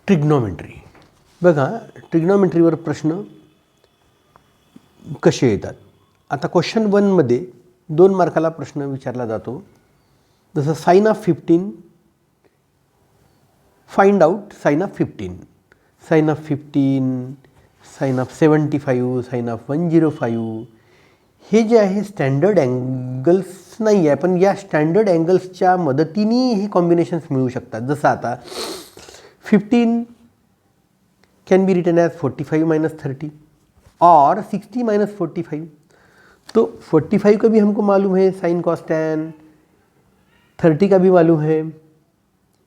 Trigonometry. बघा, ट्रिग्नॉमेट्रीवर प्रश्न कसे येतात. आता क्वेश्चन 1मध्ये 2 मार्काला प्रश्न विचारला जातो. जसं sine of 15, find out sine of 15, sine of 15, sine of 75, sine of 105. हे जे आहे स्टँडर्ड अँगल्स नाही आहे, पण या स्टँडर्ड अँगल्सच्या मदतीने हे कॉम्बिनेशन्स मिळू शकतात. जसं आता 15 can be written as 45 minus 30 और 60 माइनस 45. तो 45 का भी हमको मालूम है साइन कॉस टैन, 30 का भी मालूम है.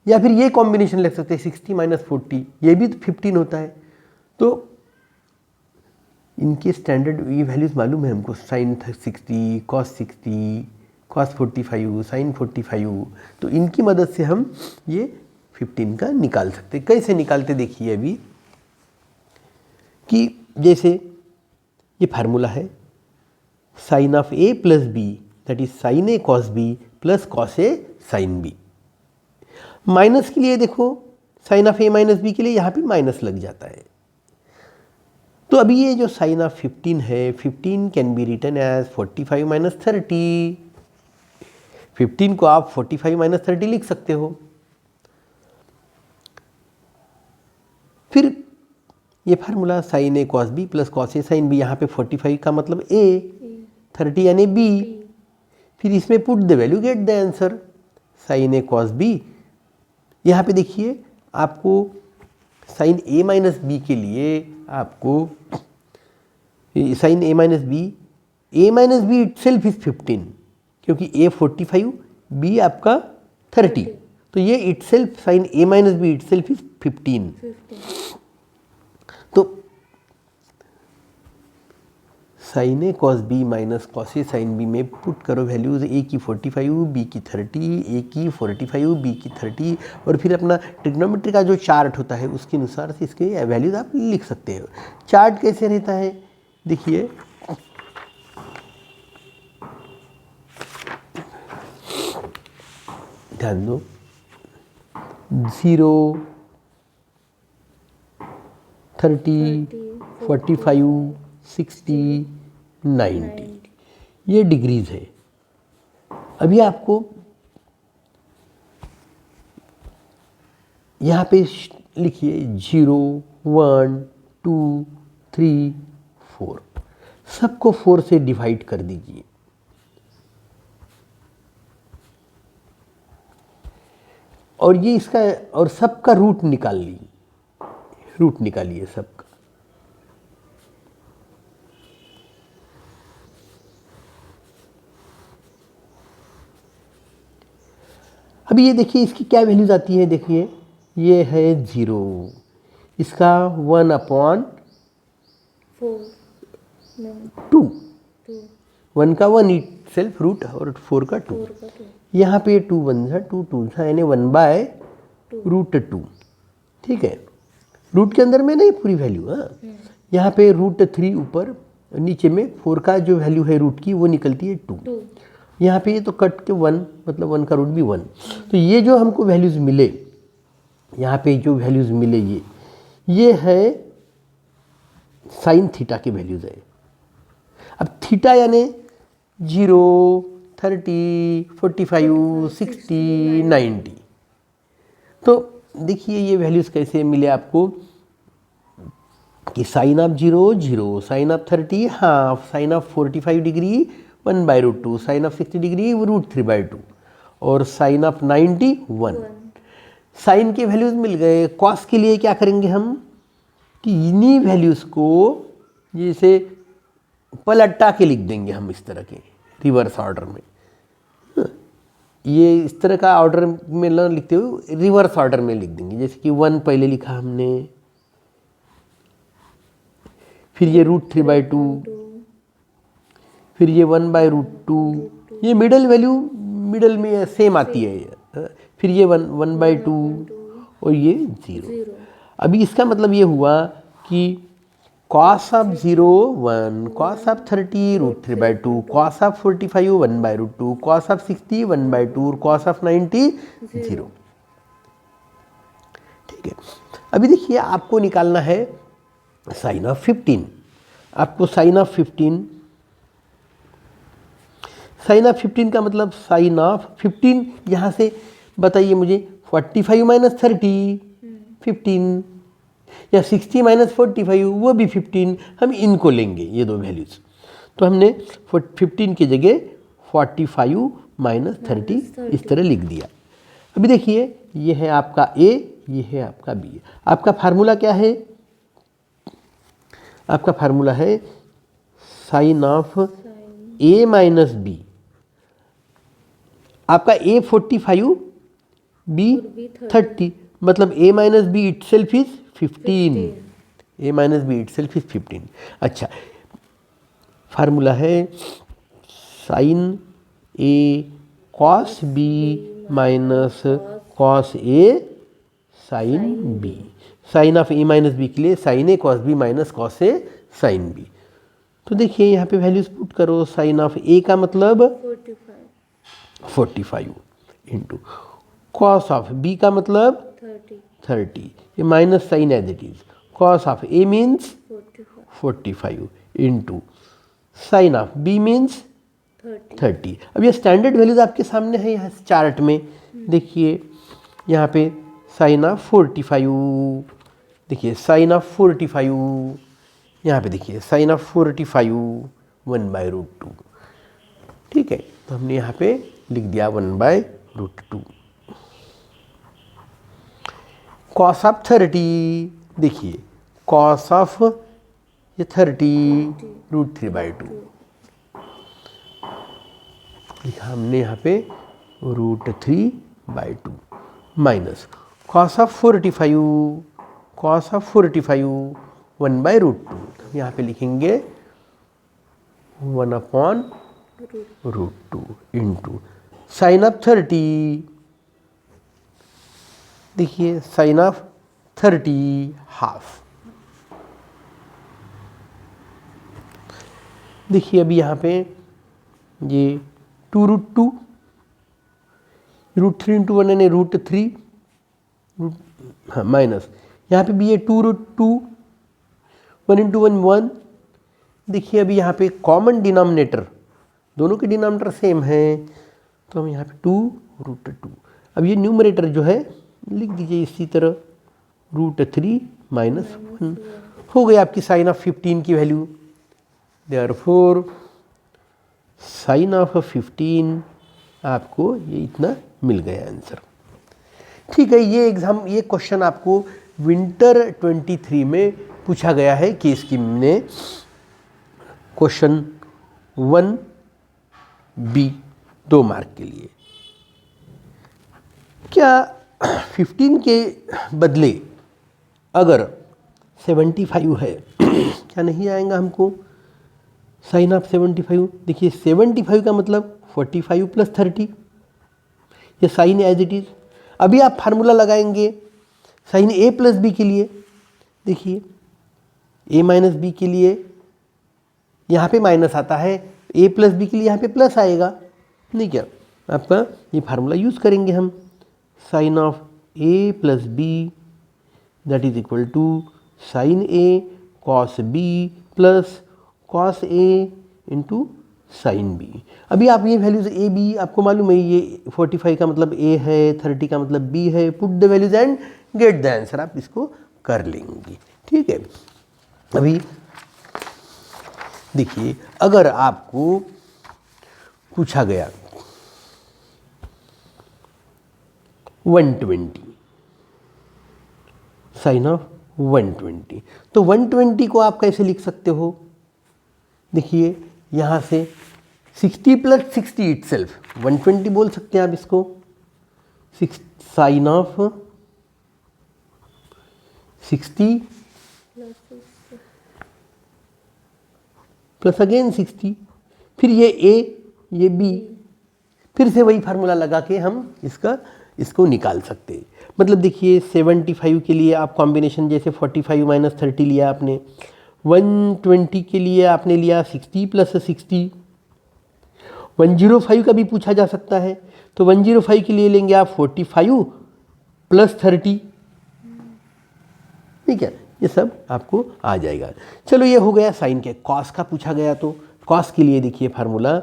या फिर ये कॉम्बिनेशन लिख सकते हैं 60 माइनस 40, ये भी 15 होता है. तो इनके स्टैंडर्ड ये वैल्यूज़ मालूम है हमको, साइन 60, कॉस 60, कॉस 45, साइन 45. तो इनकी मदद से हम ये 15 का निकाल सकते. कैसे निकालते देखिए अभी, कि जैसे ये फार्मूला है sine of A plus B, that is sine A cos B plus cos A sine B. Minus के लिए देखो, sine of A minus B के लिए यहाँ पे माइनस लग जाता है. तो अभी ये जो साइन ऑफ 15 है, 15 can be written as 45 minus 30. 15 को आप 45 माइनस 30 लिख सकते हो. फिर ये formula sign A cos B plus cos A sine B, यहाँ पे 45 का मतलब ए, 30 यानी बी. फिर इसमें put the value, get the answer. Sine A cos B, यहाँ पे देखिए आपको साइन ए माइनस बी के लिए आपको sine A minus B itself is 15, क्योंकि ए 45, बी आपका 30. तो ये itself sine A minus B itself is 15. तो sine A cos B minus cos A sine B में put करो वैल्यूज़, ए की 45, बी की 30, ए की 45, बी की 30, और फिर अपना ट्रिग्नोमेट्री का जो चार्ट होता है उसके अनुसार से इसके वैल्यूज़ आप लिख सकते हो. चार्ट कैसे रहता है देखिए, ध्यान दो, 0, 30, 45, 60, 90 ये डिग्रीज है. अभी आपको यहाँ पे लिखिए 0, 1, 2, 3, 4, सबको 4 से डिवाइड कर दीजिए. और ये इसका और सबका रूट निकाल लीजिए, रूट निकालिए सबका. अभी ये देखिए इसकी क्या वैल्यूज आती है. देखिए ये है 0, इसका 1/4, 2, 1 का 1 इट सेल्फ रूट और 4 का 2. यहाँ पे 2 1 था, 2 2 था, यानी 1/√2. ठीक है, रूट के अंदर में नहीं पूरी वैल्यू. हाँ, यहाँ पे √3 ऊपर, नीचे में 4 का जो वैल्यू है रूट की वो निकलती है 2. यहाँ पे ये तो कट के 1, मतलब 1 का रूट भी 1. तो ये जो हमको वैल्यूज़ मिले, यहाँ पे जो वैल्यूज़ मिले ये है साइन थीटा के वैल्यूज़ है. अब थीटा यानी 0, 30, 45, 60, 90. तो देखिए ये वैल्यूज़ कैसे मिले आपको, कि sine of 0 0, sine of 30 half, sine of 45 degree 1/√2, sine of 60 degree √3/2, और साइन ऑफ 90 1. साइन के वैल्यूज़ मिल गए. कॉस के लिए क्या करेंगे हम, कि इन्हीं वैल्यूज़ को जैसे पलटा के लिख देंगे हम, इस तरह के रिवर्स ऑर्डर में. ये इस तरह का ऑर्डर में न लिखते हुए रिवर्स ऑर्डर में लिख देंगे. जैसे कि 1 पहले लिखा हमने, फिर ये √3/2, फिर ये 1/√2. ये मिडल वैल्यू मिडल में सेम आती है. फिर ये 1/2 और ये 0. अभी इसका मतलब ये हुआ कि cos of 0 1, cos of 30 √3/2, cos of 45 1/√2, cos of 60 1/2 और cos ऑफ 90 0. ठीक है. अभी देखिए आपको निकालना है साइन ऑफ 15। आपको साइन ऑफ 15, साइन ऑफ 15 का मतलब साइन ऑफ 15, यहाँ से बताइए मुझे 45 माइनस 30 15, या 60 माइनस 45 वो भी 15। हम इनको लेंगे ये दो वैल्यूज़। तो हमने 15 की जगह 45 माइनस 30 इस तरह लिख दिया। अभी देखिए ये है आपका A, ये है आपका B। आपका फार्मूला क्या है? आपका फार्मूला है sine of A minus B। आपका A 45, B 30, मतलब A minus B itself is 15। A minus B itself is 15। अच्छा, फार्मूला है sine A cos B minus cos A sine B। Sine of A minus B के लिए sine A cos B minus cos A sine B। तो देखिए यहाँ पे values put करो। Sine of A का मतलब 45 इंटू कॉस ऑफ B का मतलब 30। ये minus sign as it is. Cos of A means 45 into sine of B means 30। अब ये स्टैंडर्ड वैल्यूज आपके सामने है यहाँ चार्ट में। देखिए यहाँ पे साइन ऑफ 45, देखिए साइन ऑफ 45, यहाँ पे देखिए साइन ऑफ 45 1/√2। ठीक है, तो हमने यहाँ पे लिख दिया 1/√2। कॉस ऑफ 30, देखिए कॉस ऑफ ये 30 √3/2 लिखा हमने यहाँ पे √3/2 minus cos of 45, cos of 45 1/√2। तो यहाँ पे लिखेंगे 1/√2 इंटू साइन ऑफ 30, देखिए साइन ऑफ 30 हाफ। देखिए अभी यहाँ पे ये 2√2, √3 इंटू 1 यानी √3, हाँ माइनस यहाँ पे भी ये 2√2, 1 इंटू 1 1। देखिए अभी यहाँ पे कॉमन डिनोमिनेटर, दोनों के डिनोमिनेटर सेम है, तो हम यहाँ पे 2√2। अब ये न्यूमरेटर जो है लिख दीजिए इसी तरह √3 माइनस 1। हो गई आपकी साइन ऑफ 15 की वैल्यू। देयरफॉर साइन ऑफ 15 आपको ये इतना मिल गया आंसर। ठीक है, ये एग्जाम, ये क्वेश्चन आपको विंटर 23 में पूछा गया है कि स्कीम ने क्वेश्चन 1B 2 मार्क के लिए। क्या 15 के बदले अगर 75 है क्या नहीं आएगा हमको साइन ऑफ 75? देखिए 75 का मतलब 45 प्लस 30, ये साइन एज इट इज। अभी आप फार्मूला लगाएंगे साइन A प्लस B के लिए। देखिए A माइनस B के लिए यहाँ पे माइनस आता है, A प्लस B के लिए यहाँ पे प्लस आएगा। नहीं क्या आपका ये फार्मूला यूज़ करेंगे हम, sine of A plus B that is equal to sine A cos B plus cos A into sine B। अभी आप ये वैल्यूज A B आपको मालूम है, ये 45 का मतलब A है, 30 का मतलब B है। Put the values and gate the answer, आप इसको कर लेंगे। ठीक है, अभी देखिए अगर आपको पूछा गया 120 साइन ऑफ 120, तो 120 को आप कैसे लिख सकते हो? देखिए यहाँ से 60 प्लस 60 इटसेल्फ 120 बोल सकते हैं आप इसको। साइन ऑफ 60 प्लस अगेन 60, फिर ये A ये B, फिर से वही फार्मूला लगा के हम इसको निकाल सकते हैं। मतलब देखिए 75 के लिए आप कॉम्बिनेशन जैसे 45 माइनस 30 लिया आपने, 120 के लिए आपने लिया 60 प्लस 60। 105 का भी पूछा जा सकता है, तो 105 के लिए लेंगे आप 45 प्लस 30। ठीक है, ये सब आपको आ जाएगा। चलो ये हो गया साइन के। कॉस का पूछा गया तो कॉस के लिए देखिए formula,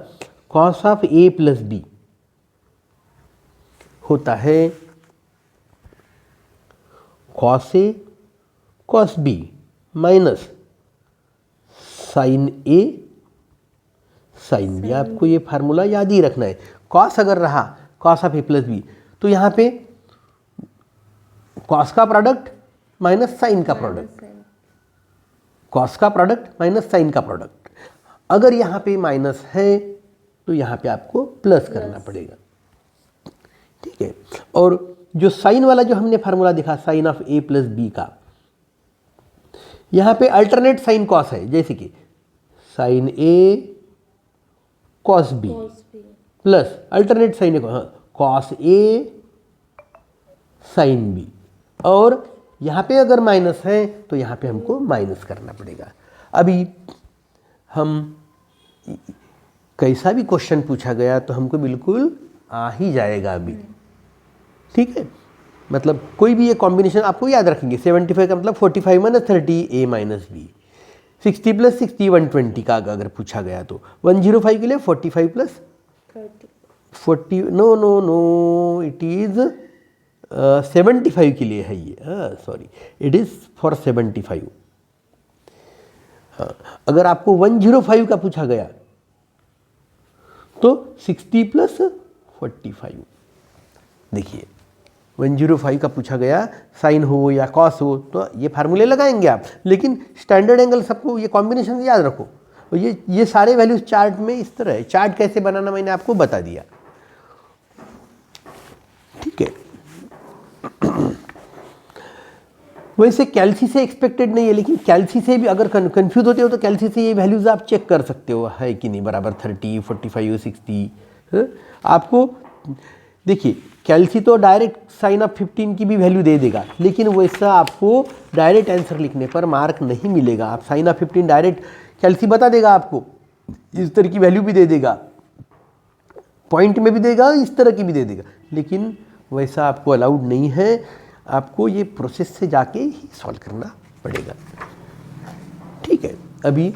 cos of A plus B होता है cos A cos B minus sine A sine B. आपको ये फार्मूला याद ही रखना है। कॉस अगर रहा cos of A plus B तो यहाँ पे कॉस का प्रोडक्ट माइनस साइन का प्रोडक्ट, कॉस का प्रोडक्ट माइनस साइन का प्रोडक्ट। अगर यहाँ पे माइनस है तो यहाँ पे आपको प्लस करना पड़ेगा, ठीक है। और जो साइन वाला जो हमने फार्मूला देखा sine of A plus B का, यहाँ पे अल्टरनेट साइन कॉस है, जैसे कि sine A cos B plus alternate sine cos A sine B. और यहाँ पे अगर माइनस है तो यहाँ पे हमको माइनस करना पड़ेगा। अभी हम कैसा भी क्वेश्चन पूछा गया तो हमको बिल्कुल आ ही जाएगा अभी, ठीक है। मतलब कोई भी ये कॉम्बिनेशन आपको याद रखेंगे। 75 का मतलब 45 माइनस 30 ए माइनस बी, 60 प्लस 60 120 का अगर पूछा गया तो 105 के लिए 45 plus 40, no no no it is 75 के लिए है ये, सॉरी इट इज़ फॉर 75। हाँ, अगर आपको 105 का पूछा गया तो 60 प्लस 45। देखिए 105 का पूछा गया, साइन हो या कॉस हो तो ये फार्मूले लगाएंगे आप, लेकिन स्टैंडर्ड एंगल सबको ये कॉम्बिनेशन याद रखो। और ये सारे वैल्यूज चार्ट में इस तरह है। चार्ट कैसे बनाना मैंने आपको बता दिया, ठीक है। वैसे कैल्सी से एक्सपेक्टेड नहीं है, लेकिन कैल्सी से भी अगर कंफ्यूज होते हो तो कैल्सी से ये वैल्यूज आप चेक कर सकते हो है कि नहीं बराबर 30 45 60। आपको देखिए कैल्सी तो डायरेक्ट साइन ऑफ 15 की भी वैल्यू दे देगा, लेकिन वैसा आपको डायरेक्ट आंसर लिखने पर मार्क नहीं मिलेगा। आप साइन ऑफ 15 डायरेक्ट कैल्सी बता देगा आपको, इस तरह की वैल्यू भी दे देगा, पॉइंट में भी देगा, इस तरह की भी दे देगा, लेकिन वैसा आपको अलाउड नहीं है। आपको ये प्रोसेस से जाके ही सॉल्व करना पड़ेगा, ठीक है। अभी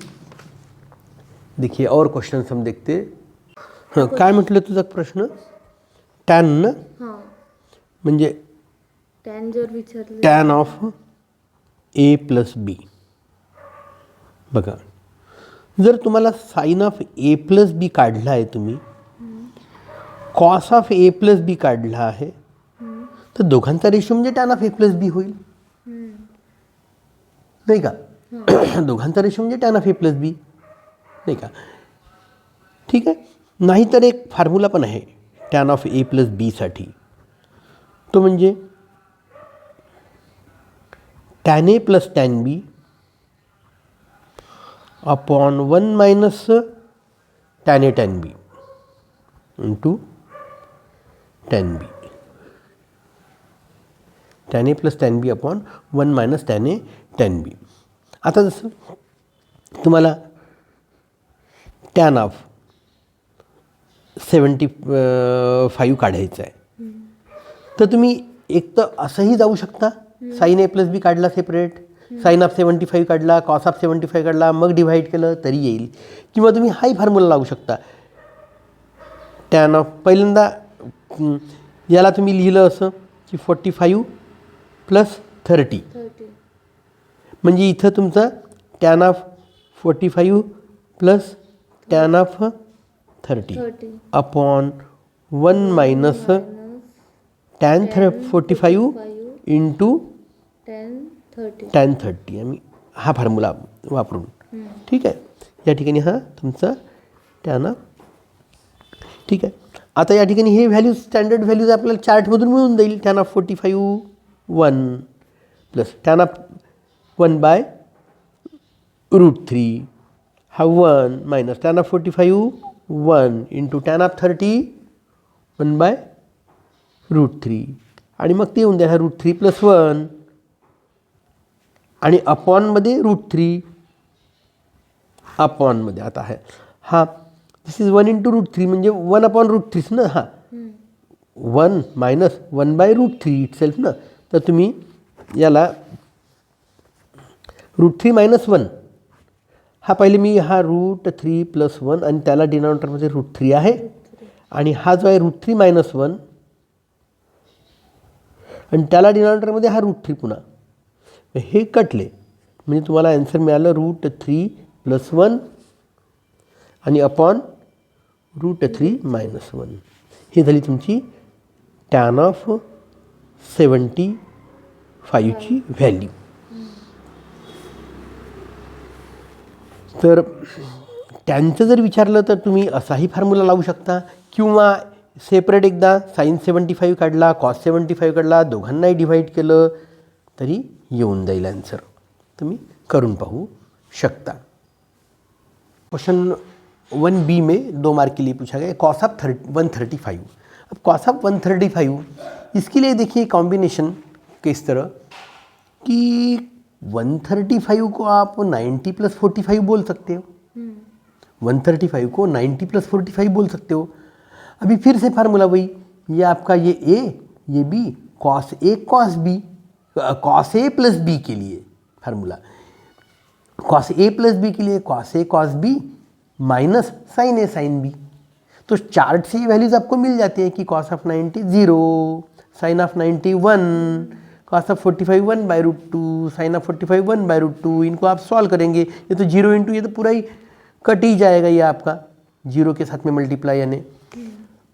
देखिए और क्वेश्चन हम देखते। हां, काय म्हटलं तुझा प्रश्न? टॅन ना? म्हणजे टॅन जर विचारलं tan of A plus B. बघा जर तुम्हाला sine of A plus B काढला आहे, तुम्ही cos of A plus B काढला आहे, तर दोघांचा रेशो म्हणजे tan of A plus B होईल, नाही का? दोघांचा रेशो म्हणजे tan of A plus B, नाही का? ठीक आहे. नाहीतर एक फॉर्म्युला पण आहे tan of A plus B साठी, तो म्हणजे tan A plus tan B upon 1 minus tan A tan B into tan B, tan A plus tan B upon 1 minus tan A tan B. आता जसं तुम्हाला tan of 75 काढायचं आहे, तर तुम्ही एक तर असंही जाऊ शकता, साइन ए प्लस बी काढला सेपरेट, साइन ऑफ 75 काढला, कॉस ऑफ 75 काढला, मग डिव्हाइड केलं तरी येईल. किंवा तुम्ही हाही फॉर्म्युला लावू शकता, टॅन ऑफ पहिल्यांदा याला तुम्ही लिहिलं असं की 45 प्लस 30, म्हणजे इथं तुमचा tan of 45 plus tan of 30 upon 1 minus tan 45 into tan 30. आम्ही हा फॉर्म्युला वापरून, ठीक आहे. या ठिकाणी हा तुमचा टॅन ऑफ, ठीक आहे. आता या ठिकाणी हे व्हॅल्यूज स्टँडर्ड व्हॅल्यूज आपल्याला चार्टमधून मिळून जाईल. Tan of 45 1 plus tan of 1/√3 हा 1 minus tan of 45 1 into tan of 30 1/√3 आणि मग ते येऊन द्या √3 प्लस 1 आणि अपॉनमध्ये √3 अपॉनमध्ये आता आहे हा दिस इज 1 इंटू √3 म्हणजे 1/√3 ना. हां 1 मायनस 1/√3 इट सेल्फ ना. तर तुम्ही याला √3 - 1 हा पहिले मी हा √3 + 1 आणि त्याला डिनॉमिनेटरमध्ये √3 आहे आणि हा जो आहे √3 - 1 आणि त्याला डिनॉमिनेटरमध्ये हा √3 पुन्हा हे कटले म्हणजे तुम्हाला आन्सर मिळालं √3 + 1 आणि अपॉन √3 - 1 ही झाली तुमची tan ऑफ 75ची व्हॅल्यू. तर त्यांचं जर विचारलं तर तुम्ही असाही फॉर्म्युला लावू शकता किंवा सेपरेट एकदा sin 75 काढला, cos 75 काढला, दोघांनाही डिवाइड केलं तरी येऊन जाईल आन्सर. तुम्ही करून पाहू शकता. क्वेश्चन 1B में 2 मार्क के लिए पूछा गया cos ऑफ 135. अब cos ऑफ 135 इसके लिए देखिए कॉम्बिनेशन किस तरह कि 135 को आप 90 + 45 बोल सकते हो. 135 को 90 + 45 बोल सकते हो. अभी फिर से फार्मूला वही, ये आपका ये A ये B cos A cos B cos A + B के लिए फार्मूला, cos A + B के लिए cos A cos B minus sin A sin B. तो चार्ट से ये वैल्यूज आपको मिल जाती है कि cos of 90 0, sin of 90 1, cos of 45 1/√2, sin of 45 1/√2. इनको आप सॉल्व करेंगे, ये तो 0 × ये तो पूरा ही कट ही जाएगा, ये आपका 0 के साथ में मल्टीप्लाई यानी,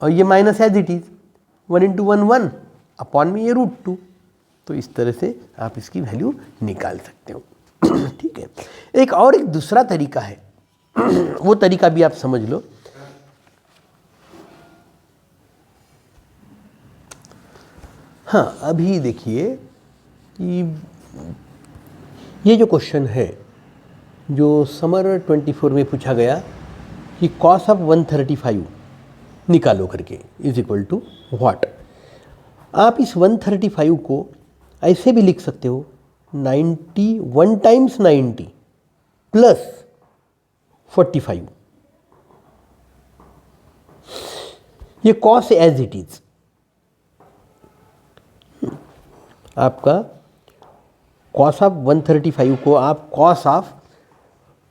और ये माइनस एज इट इज़ 1 × 1 1 अपॉन में ये √2. तो इस तरह से आप इसकी वैल्यू निकाल सकते हो. ठीक है. एक दूसरा तरीका है, वो तरीका भी आप समझ लो. हाँ, अभी देखिए कि ये जो क्वेश्चन है जो समर 24 में पूछा गया कि cos ऑफ 135 निकालो करके इज इक्वल टू व्हाट. आप इस 135 को ऐसे भी लिख सकते हो 91 × 90 + 45. ये cos एज इट इज आपका cos ऑफ 135 को आप cos ऑफ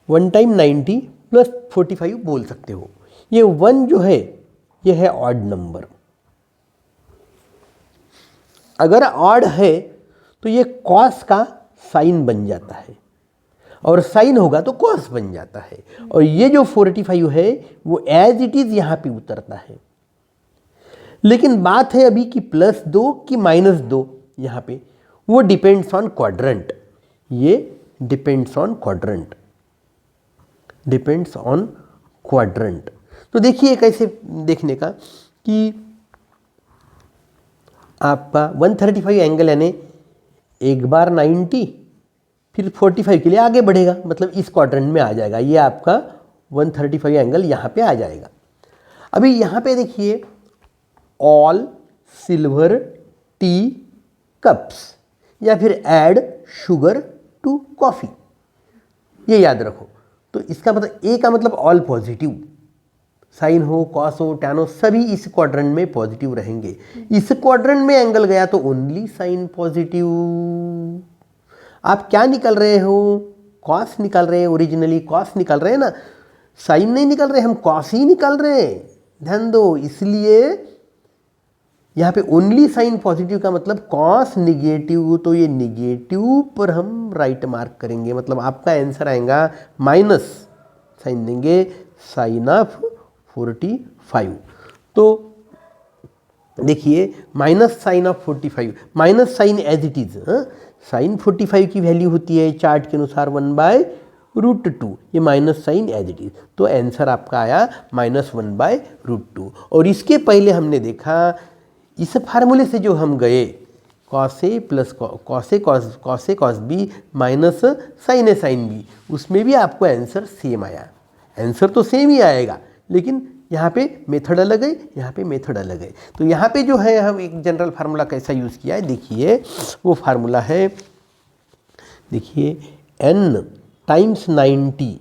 1 × 90 + 45 बोल सकते हो. ये 1 जो है ये है ऑड नंबर. अगर ऑड है तो ये cos का साइन बन जाता है और साइन होगा तो cos बन जाता है. और ये जो 45 है वो एज इट इज यहाँ पे उतरता है. लेकिन बात है अभी कि +2 कि -2 यहाँ पे, वो डिपेंड्स ऑन क्वाड्रेंट. ये depends on quadrant, depends on quadrant. तो देखिए कैसे देखने का कि आपका 135 एंगल यानी एक बार 90 फिर 45 के लिए आगे बढ़ेगा, मतलब इस क्वाड्रेंट में आ जाएगा. ये आपका 135 एंगल यहाँ पे आ जाएगा. अभी यहाँ पे देखिए ऑल सिल्वर टी कप्स या फिर ऐड शुगर टू कॉफ़ी, ये याद रखो. तो इसका मतलब ए का मतलब ऑल पॉजिटिव, साइन हो कॉस हो टैन हो सभी इस क्वाड्रेंट में पॉजिटिव रहेंगे. इस क्वाड्रेंट में एंगल गया तो ओनली साइन पॉजिटिव. आप क्या निकल रहे हो? कॉस निकल रहे हैं. ओरिजिनली कॉस निकल रहे हैं ना, साइन नहीं निकल रहे, हम कॉस ही निकल रहे हैं. ध्यान दो. इसलिए यहाँ पे ओनली साइन पॉजिटिव का मतलब कॉस निगेटिव, तो ये निगेटिव पर हम राइट मार्क करेंगे. मतलब आपका आंसर आएगा माइनस साइन देंगे साइन ऑफ 45. तो देखिए minus sine of 45, minus sign as it is. Sine 45 की वैल्यू होती है चार्ट के अनुसार 1/√2. ये minus sign as it is. तो आंसर आपका आया -1/√2. और इसके पहले हमने देखा इस फार्मूले से जो हम गए cos A + cos A cos B minus sin A sin B, उसमें भी आपको आंसर सेम आया. आंसर तो सेम ही आएगा, लेकिन यहाँ पे मेथड अलग है, यहाँ पे मेथड अलग है. तो यहाँ पे जो है हम एक जनरल फार्मूला कैसा यूज़ किया है देखिए. वो फार्मूला है देखिए n × 90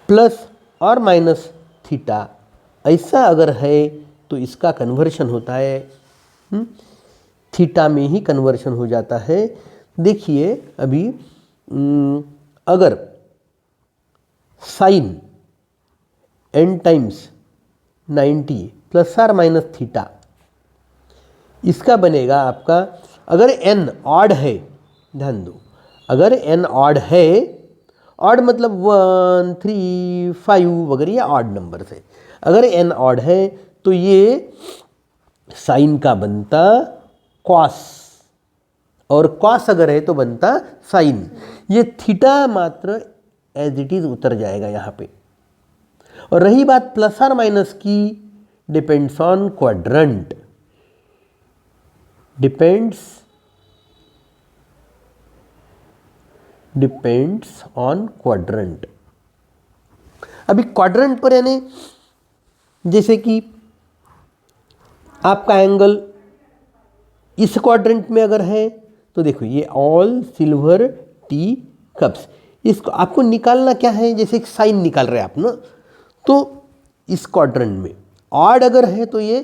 ± थीटा. ऐसा अगर है तो इसका कन्वर्शन होता है थीटा में ही कन्वर्शन हो जाता है. देखिए अभी अगर sine n times 90 plus or minus theta, इसका बनेगा आपका, अगर n ऑड है, ध्यान दो, अगर n ऑड है, ऑड मतलब 1 3 5 वगैरह, ये ऑड नंबर है, अगर n ऑड है तो ये साइन का बनता कॉस, और कॉस अगर है तो बनता साइन। ये थीटा मात्र एज इट इज उतर जाएगा यहाँ पे। और रही बात प्लस और माइनस की, depends on quadrant, depends on quadrant. अभी क्वाड्रंट पर यानी जैसे कि आपका एंगल इस क्वाड्रंट में अगर है तो देखो ये ऑल सिल्वर टी कप्स, इसको आपको निकालना क्या है, जैसे एक साइन निकाल रहे हैं आप ना, तो इस क्वाड्रंट में ऑड अगर है तो ये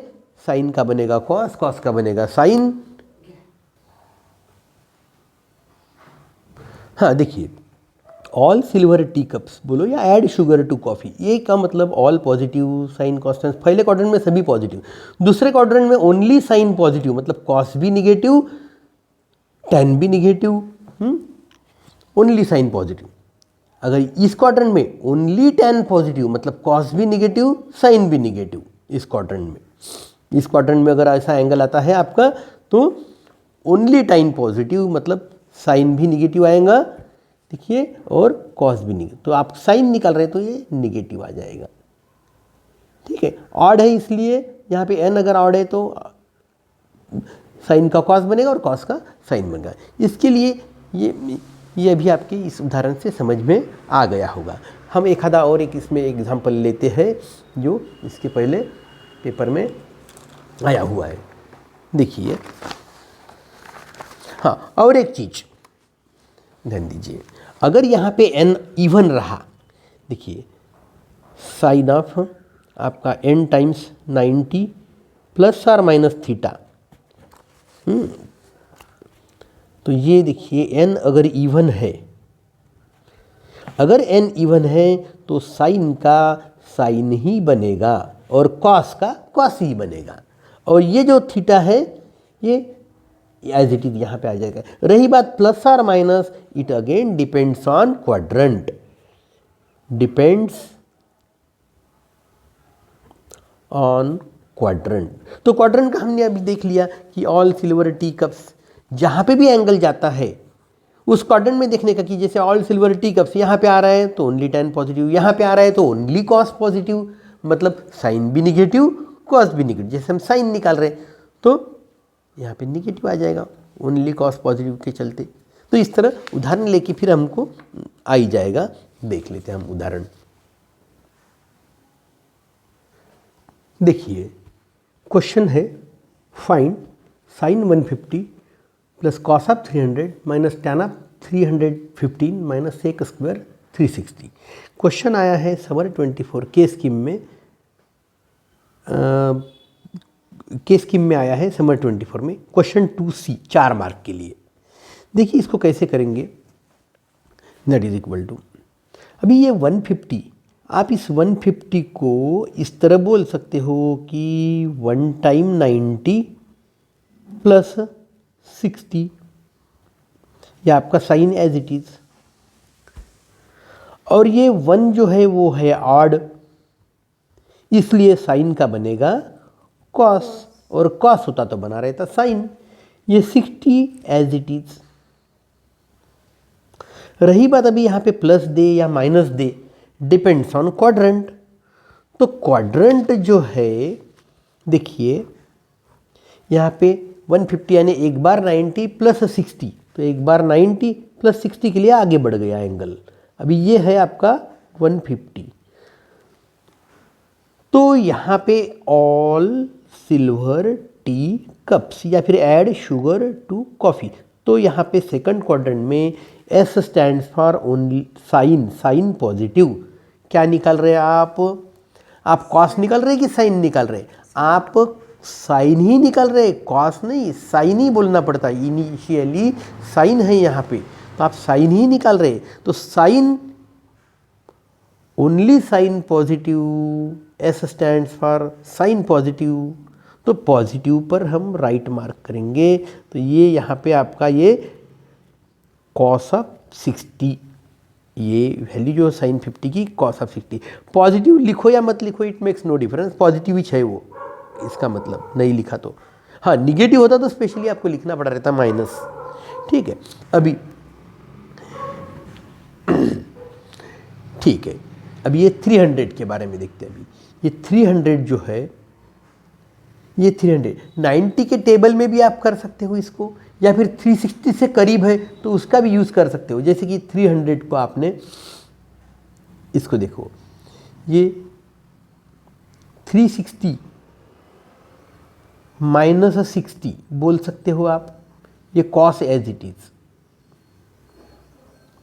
साइन का बनेगा कॉस, कॉस का बनेगा साइन। हाँ देखिए, ऑल सिल्वर टी कप्स बोलो या ऐड शुगर टू कॉफ़ी, ये का मतलब ऑल पॉजिटिव साइन कॉन्स्टेंट, पहले क्वाड्रेंट में सभी पॉजिटिव, दूसरे क्वाड्रेंट में ओनली साइन पॉजिटिव, मतलब कॉस भी निगेटिव, टेन भी निगेटिव, ओनली साइन पॉजिटिव। अगर इस क्वाड्रेंट में ओनली टेन पॉजिटिव, मतलब कॉस भी निगेटिव, साइन भी निगेटिव। इस क्वाड्रेंट में अगर ऐसा एंगल आता है आपका तो ओनली टेन पॉजिटिव, मतलब साइन भी निगेटिव आएगा, देखिए, और कॉस भी निगेटिव, तो आप साइन निकाल रहे हैं तो ये निगेटिव आ जाएगा। ठीक है, ऑड है इसलिए यहाँ पे n अगर ऑड है तो साइन का कॉस बनेगा और कॉस का साइन बनेगा। इसके लिए ये अभी आपके इस उदाहरण से समझ में आ गया होगा। हम एक आधा और एक इसमें एग्जाम्पल लेते हैं जो इसके पहले पेपर में आया हुआ है। देखिए, हाँ, और एक चीज़ ध्यान दीजिए, अगर यहाँ पे n इवन रहा, देखिए साइन ऑफ आपका n टाइम्स 90 प्लस और माइनस थीटा, तो ये देखिए n अगर इवन है, अगर n इवन है तो साइन का साइन ही बनेगा और कॉस का कॉस ही बनेगा, और ये जो थीटा है ये एज इट इज यहाँ पे आ जाएगा। रही बात प्लस और minus, it again depends on quadrant, depends on quadrant. तो क्वाड्रंट का हमने अभी देख लिया कि ऑल सिल्वर टी कप्स, जहाँ पे भी एंगल जाता है उस क्वाड्रंट में देखने का कि जैसे ऑल सिल्वर टी कप्स यहाँ पे आ रहा है तो ओनली टेन पॉजिटिव, यहाँ पे आ रहा है तो ओनली कॉस पॉजिटिव, मतलब साइन भी निगेटिव कॉस भी निगेटिव। जैसे हम साइन निकाल रहे हैं तो यहाँ पे निगेटिव आ जाएगा ओनली कॉस पॉजिटिव के चलते। तो इस तरह उदाहरण लेके फिर हमको आ ही जाएगा। देख लेते हैं हम उदाहरण। देखिए, क्वेश्चन है find sine 150 plus cos of 300 minus tan of 315 minus sec square 360। Question आया है समर 24 के स्कीम में, आया है समर 24 में। क्वेश्चन 2C 4 मार्क के लिए। देखिए इसको कैसे करेंगे, दैट इज इक्वल टू, अभी ये 150, आप इस 150 को इस तरह बोल सकते हो कि 1 टाइम 90 प्लस 60, यह आपका साइन एज इट इज, और ये 1 जो है वो है ऑड, इसलिए साइन का बनेगा कॉस, और कॉस होता तो बना रहता साइन। ये 60 एज इट इज। रही बात अभी यहाँ पे प्लस दे या minus they, depends on quadrant. तो क्वाड्रंट जो है, देखिए यहाँ पे 150 यानी एक बार 90 प्लस 60, तो एक बार 90 प्लस 60 के लिए आगे बढ़ गया एंगल। अभी ये है आपका 150, तो यहाँ पे ऑल सिल्वर टी कप्स या फिर ऐड शुगर टू कॉफ़ी, तो यहाँ पे सेकंड क्वाड्रेंट में S stands for only sine, sine positive. क्या निकाल रहे हैं आप कॉस निकाल रहे हैं कि साइन निकाल रहे हैं? आप साइन ही निकाल रहे हैं, कॉस नहीं, साइन ही बोलना पड़ता है। इनिशियली साइन है यहाँ पे, तो आप साइन ही निकाल रहे, तो sine only sine positive, S stands for sine positive, तो पॉजिटिव पर हम राइट मार्क करेंगे। तो ये यहाँ पे आपका ये कॉस ऑफ 60, ये वैल्यू जो साइन 50 की कॉस ऑफ 60, पॉजिटिव लिखो या मत लिखो it makes no difference, positive ही है वो, इसका मतलब नहीं लिखा तो। हाँ निगेटिव होता तो स्पेशली आपको लिखना पड़ा रहता माइनस, ठीक है। अभी ठीक है, अभी ये 300 के बारे में देखते हैं। अभी ये 300 जो है, ये 300 90 के टेबल में भी आप कर सकते हो इसको, या फिर 360 से करीब है तो उसका भी यूज़ कर सकते हो। जैसे कि 300 को आपने, इसको देखो, ये 360 माइनस 60 बोल सकते हो आप, ये कॉस एज इट इज,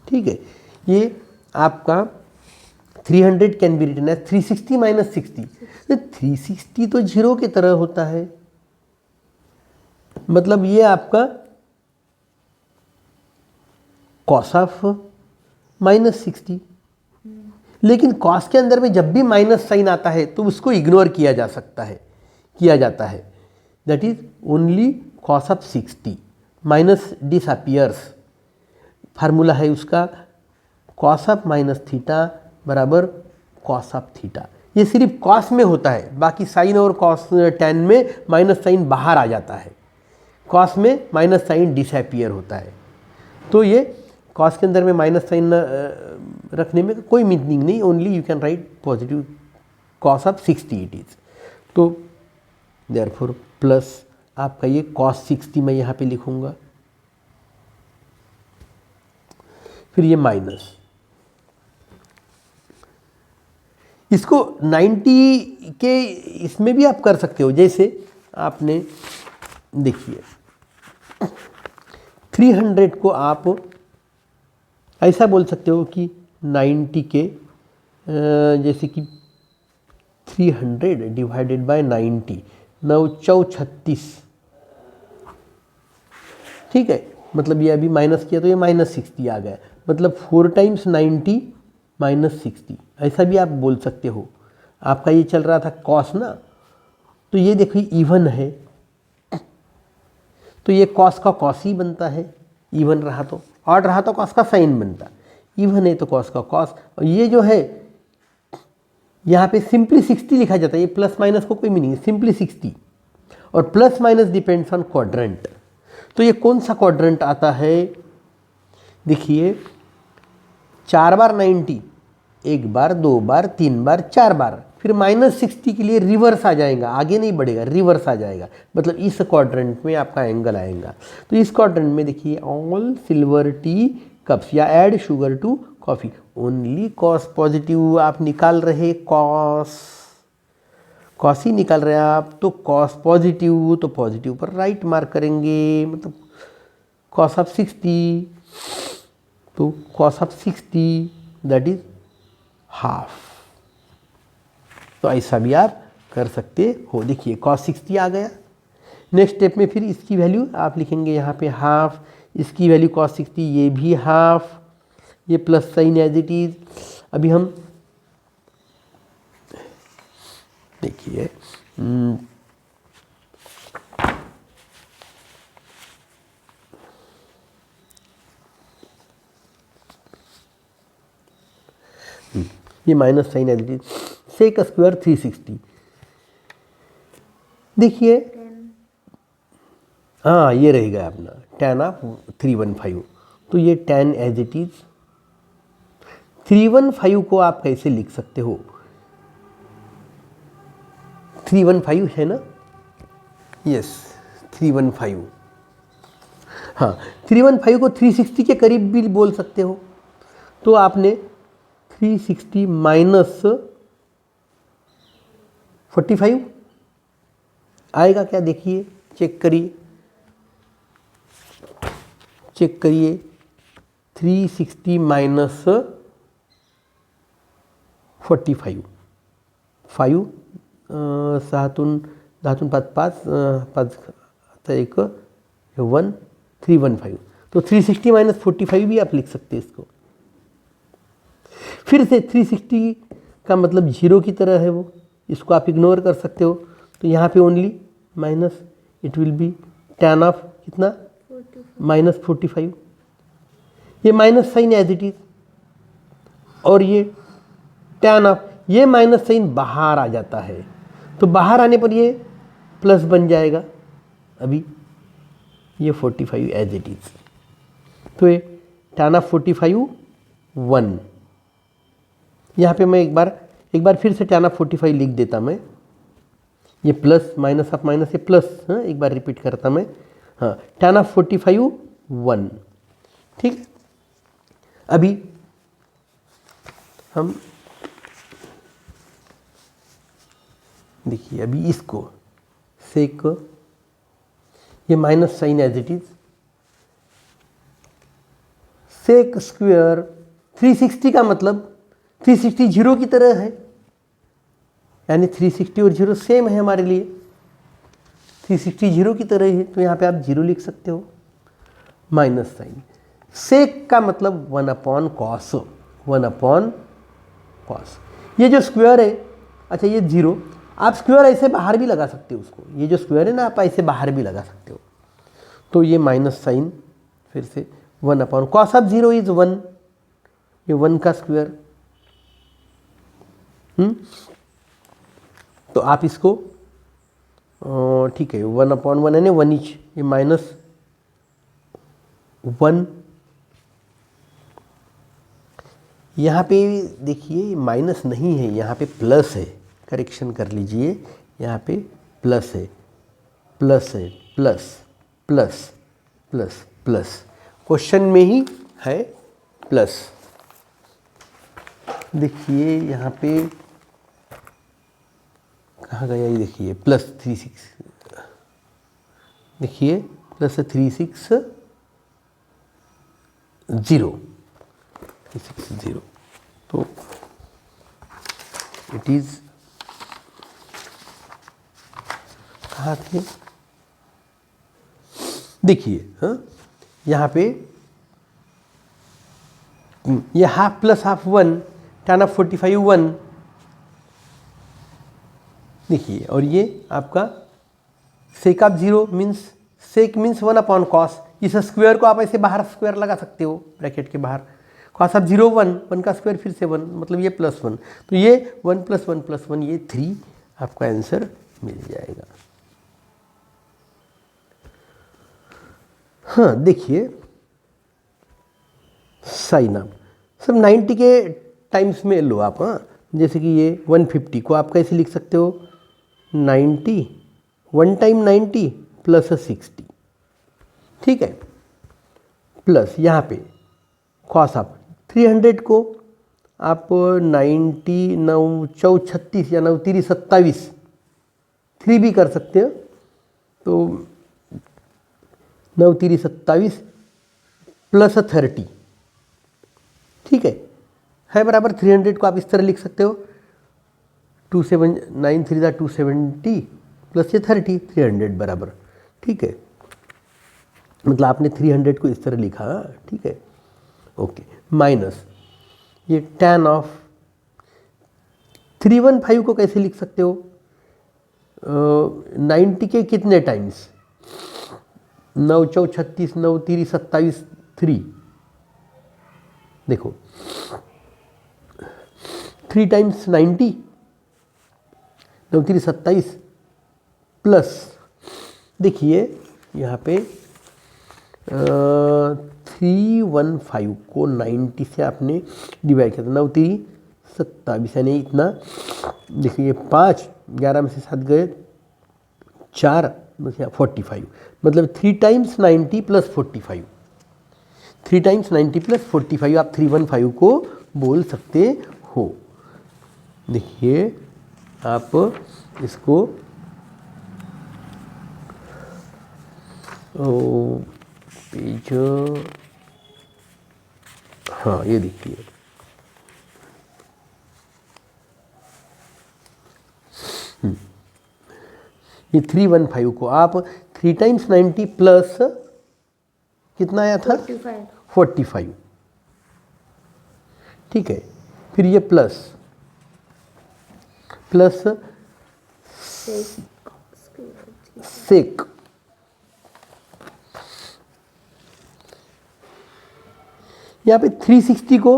ठीक है। ये आपका 300 can be written as 360 minus 60, 360 तो जीरो की तरह होता है, मतलब ये आपका कॉस ऑफ माइनस 60। लेकिन कॉस के अंदर में जब भी माइनस साइन आता है तो उसको इग्नोर किया जा सकता है, किया जाता है, that is only cos of 60 minus disappears. Formula है उसका कॉस ऑफ माइनस थीटा बराबर कॉस ऑफ थीटा। ये सिर्फ कॉस में होता है, बाकी साइन और कॉस टेन में माइनस साइन बाहर आ जाता है, कॉस में माइनस साइन डिसअपियर होता है। तो ये कॉस के अंदर में माइनस साइन रखने में कोई मीनिंग नहीं, only you can write positive cos of 60 it is. तो देयरफॉर प्लस आपका ये कॉस 60 मैं यहाँ पे लिखूँगा, फिर ये माइनस, इसको 90 के इसमें भी आप कर सकते हो। जैसे आपने देखिए 300 को आप ऐसा बोल सकते हो कि 90 के जैसे कि 300 डिवाइडेड बाय 90, 9 चौ 36, ठीक है। मतलब ये अभी माइनस किया तो ये माइनस 60 आ गया, मतलब 4 टाइम्स 90 माइनस 60, ऐसा भी आप बोल सकते हो। आपका ये चल रहा था कॉस ना, तो ये देखिए इवन है, तो ये कॉस का कॉस ही बनता है, इवन रहा तो, ऑड रहा तो कॉस का साइन बनता, इवन है तो कॉस का कॉस। और ये जो है यहाँ पे सिंपली 60 लिखा जाता है, ये प्लस माइनस को कोई मीनिंग, सिंपली 60, और plus minus depends on quadrant. तो ये कौन सा क्वाड्रेंट आता है, देखिए 4 बार 90, 1 बार 2 बार 3 बार 4 बार, फिर माइनस 60 के लिए रिवर्स आ जाएगा, आगे नहीं बढ़ेगा, रिवर्स आ जाएगा, मतलब इस क्वाड्रेंट में आपका एंगल आएगा। तो इस क्वाड्रेंट में देखिए ऑल सिल्वर टी कप्स या add sugar to coffee, only cos positive आप निकाल रहे, कॉस ही निकाल रहे हैं आप, तो कॉस पॉजिटिव, तो पॉजिटिव पर राइट मार्क करेंगे, मतलब कॉस ऑफ 60, तो cos of 60 that is half. तो ऐसा भी आप कर सकते हो। देखिए कॉस 60 आ गया। नेक्स्ट स्टेप में फिर इसकी वैल्यू आप लिखेंगे यहाँ पे हाफ, इसकी वैल्यू कॉस 60, ये भी हाफ, ये plus sign as it is. अभी हम देखिए ये minus sign as it is, sec square 360, देखिए हाँ ये रहेगा अपना tan ऑफ 315, तो ये tan एज इट इज 315 को आप कैसे लिख सकते हो, 315 है ना, यस 315, हाँ 315 को 360 के करीब भी बोल सकते हो। तो आपने 360 माइनस 45 आएगा क्या, देखिए चेक करिए, 360 माइनस 45, 5 6 10 5 5 5 1 1 315, तो 360 माइनस 45 भी आप लिख सकते हैं इसको। फिर से 360 का मतलब 0 की तरह है वो, इसको आप इग्नोर कर सकते हो। तो यहाँ पे only minus, it will be tan of कितना, माइनस 45। ये minus sign as it is, और ये tan ऑफ, ये माइनस साइन बाहर आ जाता है, तो बाहर आने पर ये प्लस बन जाएगा। अभी ये 45 एज इट इज, तो ये tan ऑफ 45 1। यहाँ पे मैं एक बार फिर से tan ऑफ 45 लिख देता मैं, ये प्लस माइनस ऑफ माइनस ये प्लस, हाँ एक बार रिपीट करता मैं, हाँ tan ऑफ 45 1। ठीक है, अभी हम देखिए अभी इसको सेक, ये minus sign as it is, sec square 360 का मतलब 360 जीरो की तरह है, यानी 360 और जीरो सेम है हमारे लिए, 360 जीरो की तरह है, तो यहाँ पे आप जीरो लिख सकते हो। माइनस साइन, सेक का मतलब 1 अपॉन कॉस, 1 अपॉन कॉस। ये जो स्क्वायर है, अच्छा ये जीरो, आप स्क्वायर ऐसे बाहर भी लगा सकते हो उसको, ये जो स्क्वायर है ना आप ऐसे बाहर भी लगा सकते हो। तो ये माइनस साइन फिर से 1 upon cos of zero is 1, ये 1 का स्क्वायर। तो आप इसको ठीक है 1 अपॉन 1 यानी 1 इंच, ये माइनस 1। यहाँ पे देखिए माइनस नहीं है, यहाँ पे प्लस है, करेक्शन कर लीजिए, यहाँ पे प्लस है, प्लस है, plus plus plus plus, question में ही है प्लस। देखिए यहाँ पे कहाँ गया, ये देखिए प्लस 36, देखिए प्लस 360 360, तो इट इज कहाँ थे, देखिए हाँ यहाँ पे ये half plus half 1, tan of 45 1, देखिए, और ये आपका sec of zero means, sec means 1 upon cos, इस स्क्वायर को आप ऐसे बाहर स्क्वायर लगा सकते हो ब्रैकेट के बाहर, कॉस ऑफ जीरो 1, 1 का स्क्वायर फिर से 1, मतलब ये प्लस 1, तो ये 1 प्लस 1 प्लस 1 ये 3 आपका आंसर मिल जाएगा। हाँ देखिए साइन ऑफ सब 90 के टाइम्स में लो आप, हाँ जैसे कि ये 150 को आप कैसे लिख सकते हो, 90 1 टाइम 90 प्लस 60, ठीक है, प्लस यहाँ पे कॉस ऑफ 300 को आप 90 9 4 36 या 9 3 27 3 भी कर सकते हो, तो 9 3 27 प्लस 30, ठीक है बराबर 300 को आप इस तरह लिख सकते हो, 9 3 270 प्लस ये 30, 300 बराबर, ठीक है, मतलब आपने 300 को इस तरह लिखा, ठीक है, ओके, माइनस ये tan ऑफ 315 को कैसे लिख सकते हो, 90 के कितने टाइम्स, 9 4 36 9 3 27 3, देखो 3 टाइम्स 90 9 3 27 प्लस, देखिए यहाँ पे 315 को 90 से आपने डिवाइड किया, 9 3 27 यानी इतना, देखिए 5 11 में से 7 गए 4 45, मतलब 3 टाइम्स 90 प्लस 45, 3 टाइम्स 90 प्लस 45 आप 315 को बोल सकते हो। देखिए आप इसको पेज, हाँ ये देखिए ये 315 को आप 3 टाइम्स 90 प्लस कितना आया था? 45 45। ठीक है, फिर ये प्लस प्लस सेक, यहाँ पे 360 को,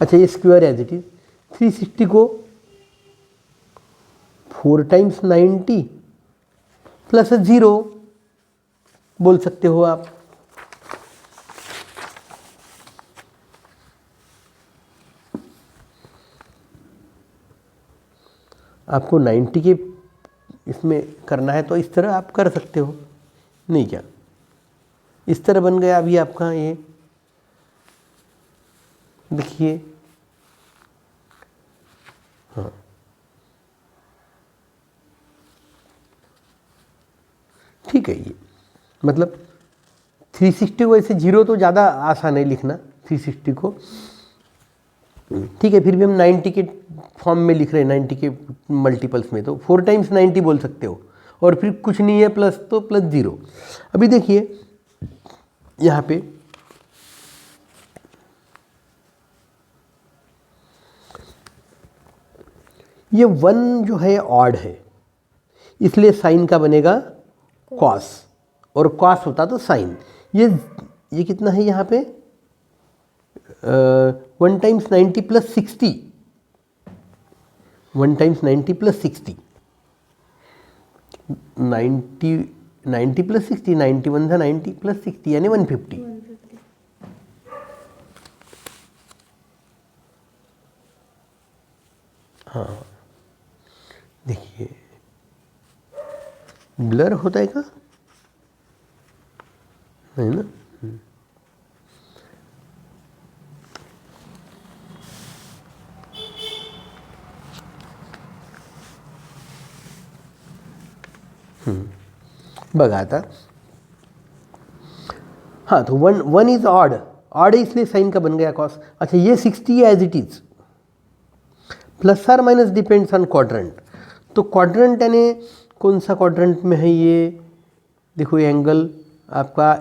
अच्छा ये स्क्वायर एज इट इज, 360 को 4 टाइम्स 90 प्लस 0 बोल सकते हो आप। आपको 90 के इसमें करना है तो इस तरह आप कर सकते हो, नहीं क्या? इस तरह बन गया अभी आपका ये, देखिए, हाँ ठीक है। ये मतलब 360 को ऐसे 0 तो ज़्यादा आसान है लिखना 360 को, ठीक है। फिर भी हम 90 के फॉर्म में लिख रहे हैं, 90 के मल्टीपल्स में, तो 4 टाइम्स 90 बोल सकते हो, और फिर कुछ नहीं है प्लस तो प्लस 0। अभी देखिए यहाँ पे ये 1 जो है ऑड है, इसलिए साइन का बनेगा कॉस, और कॉस होता तो साइन। ये कितना है यहाँ पे? 1 times 90 plus 60, 1 times 90 plus 60, 90 plus 60, 91 था 90 प्लस 60 यानी 150। हाँ देखिए, ब्लर होता है क्या? नहीं ना? बघा आता, हाँ तो 1 इज ऑड, ऑड है इसलिए साइन का बन गया कॉस। अच्छा ये 60 एज इट इज, प्लस और माइनस डिपेंड्स ऑन क्वाड्रेंट। तो क्वाड्रेंट यानी कौन सा क्वाड्रेंट में है ये? देखो ये एंगल आपका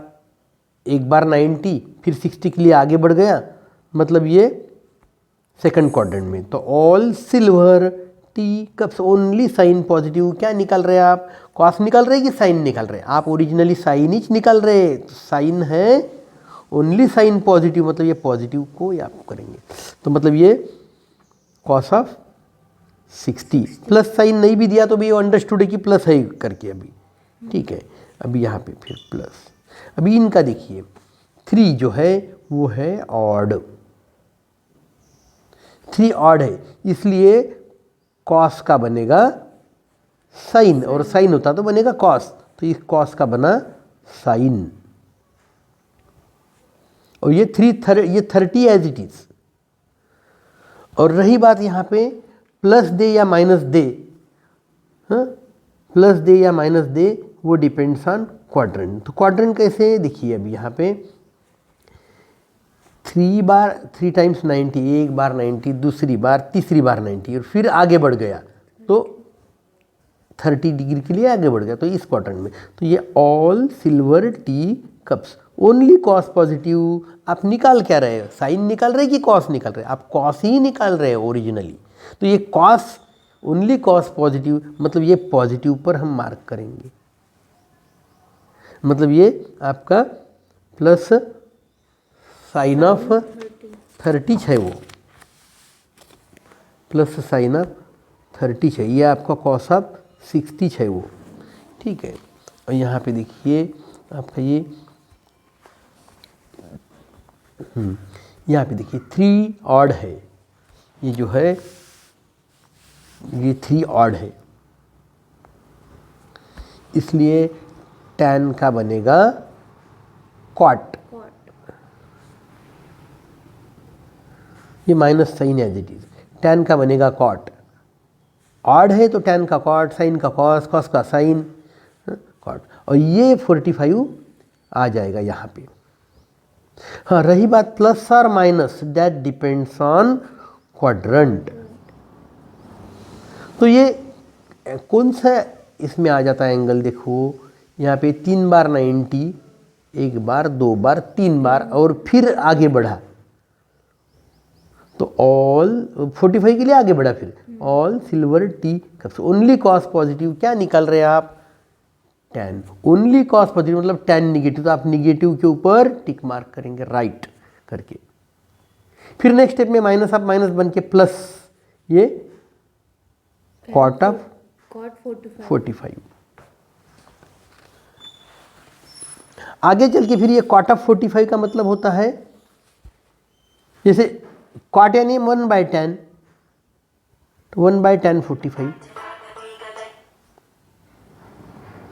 एक बार 90 फिर 60 के लिए आगे बढ़ गया, मतलब ये सेकंड क्वाड्रेंट में। तो all silver tea cups only sine positive. क्या निकाल रहे हैं आप? कॉस निकाल रहे हैं कि साइन निकाल रहे हैं? आप ओरिजिनली साइन ही निकाल रहे हैं, तो साइन है ओनली साइन पॉजिटिव, मतलब ये पॉजिटिव को ही आप करेंगे। तो मतलब ये कॉस ऑफ 60 प्लस साइन नहीं भी दिया तो भी ये अंडरस्टूड है कि प्लस है करके अभी, ठीक है। अभी यहाँ पे फिर प्लस, अभी इनका देखिए 3 जो है वो है ऑड, 3 ऑड है, इसलिए कॉस का बनेगा साइन, और साइन होता तो बनेगा कॉस, तो इस कॉस का बना साइन। और ये 30 एज इट इज। और रही बात यहाँ पे प्लस दे या माइनस दे, हाँ प्लस दे या माइनस दे वो डिपेंड्स ऑन क्वाड्रेंट। तो क्वाड्रेंट कैसे है देखिए, अभी यहाँ पे 3 टाइम्स 90, एक बार 90, दूसरी बार, तीसरी बार 90, और फिर आगे बढ़ गया तो 30 डिग्री के लिए आगे बढ़ गया, तो इस क्वाड्रेंट में। तो ये all silver tea cups only cos positive. आप निकाल क्या रहे हो? साइन निकाल रहे कि कॉस निकाल रहे? आप कॉस ही निकाल रहे हो ओरिजिनली। तो ये कॉस ओनली कॉस पॉजिटिव, मतलब ये पॉजिटिव पर हम मार्क करेंगे, मतलब ये आपका प्लस साइन ऑफ 30 है, वो प्लस साइन ऑफ 30 है, ये आपका कॉस ऑफ 60 है वो, ठीक है। और यहाँ पे देखिए आपका ये यहाँ पे देखिए 3 ऑड है, ये जो है ये 3 ऑड है, इसलिए tan का बनेगा कॉट, ये minus sign as it is, tan का बनेगा कॉट। ऑड है तो tan का कॉट, साइन का कॉस, कॉस का साइन, कॉट। और ये 45 आ जाएगा यहाँ पे। हाँ रही बात प्लस और minus, that depends on quadrant. तो ये कौन सा इसमें आ जाता है एंगल? देखो यहाँ पे 3 बार 90 एक बार, दो बार, तीन बार और फिर आगे बढ़ा, तो ऑल 45 के लिए आगे बढ़ा, फिर all silver tea cups only cos positive, क्या निकाल रहे हैं आप, 10, ओनली कॉस पॉजिटिव मतलब 10 निगेटिव, तो आप निगेटिव के ऊपर टिक मार्क करेंगे राइट करके। फिर नेक्स्ट स्टेप में माइनस आप माइनस बन के प्लस, ये कॉट ऑफ कॉट 45, आगे चल के फिर ये कॉट ऑफ 45 का मतलब होता है, जैसे कॉट यानी 1/10, तो 1/10 45,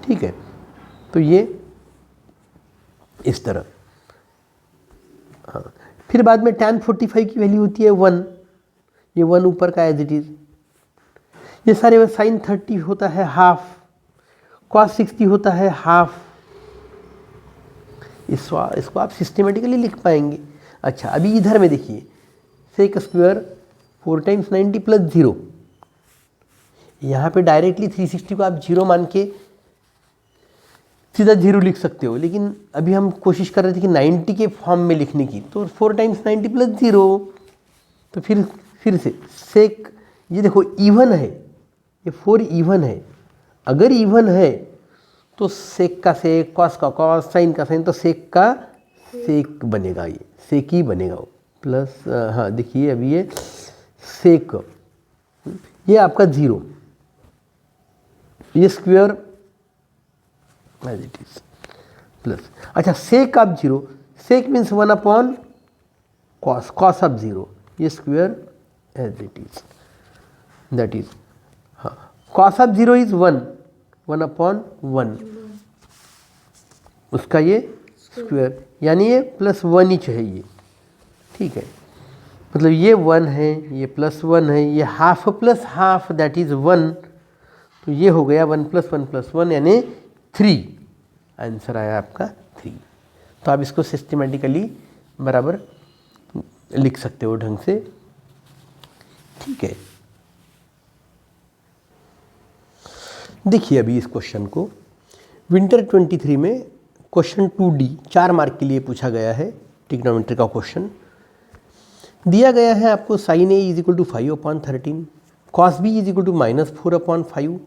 ठीक है। तो ये इस तरह, हाँ। फिर बाद में tan 45 की वैल्यू होती है 1, ये 1 ऊपर का एज इट इज, ये सारे sin 30 होता है हाफ, cos 60 होता है हाफ, इसको आप सिस्टमेटिकली लिख पाएंगे। अच्छा, अभी इधर में देखिए, सेक स्क्वायर 4 टाइम्स 90 प्लस 0, यहाँ पे डायरेक्टली 360 को आप 0 मान के सीधा 0 लिख सकते हो, लेकिन अभी हम कोशिश कर रहे थे कि 90 के फॉर्म में लिखने की, तो 4 टाइम्स 90 प्लस 0, तो फिर से सेक, ये देखो इवन है, ये 4 इवन है, अगर इवन है तो सेक का सेक, कॉस का कॉस, साइन का साइन, तो सेक का सेक बनेगा, ये सेक ही बनेगा वो, प्लस हाँ देखिए अभी ये सेक, ये आपका 0, ये square as it is plus, अच्छा sec of 0, sec means 1 upon cos, cos of 0, ये square as it is, that is, हाँ कॉस ऑफ 0 इज 1, 1 अपॉन 1, उसका ये स्क्वायर, यानी ये प्लस 1 ही चाहिए, ठीक है। मतलब ये 1 है, ये प्लस 1 है, ये half plus half that is 1, तो ये हो गया 1 + 1 यानी 3, आंसर आया आपका 3। तो आप इसको सिस्टमेटिकली बराबर लिख सकते हो ढंग से, ठीक है। देखिए अभी इस क्वेश्चन को, विंटर 23 में क्वेश्चन 2D 4 मार्क के लिए पूछा गया है, ट्रिग्नोमेट्री का क्वेश्चन दिया गया है आपको, sin A = 5/13, cos B = -4/5,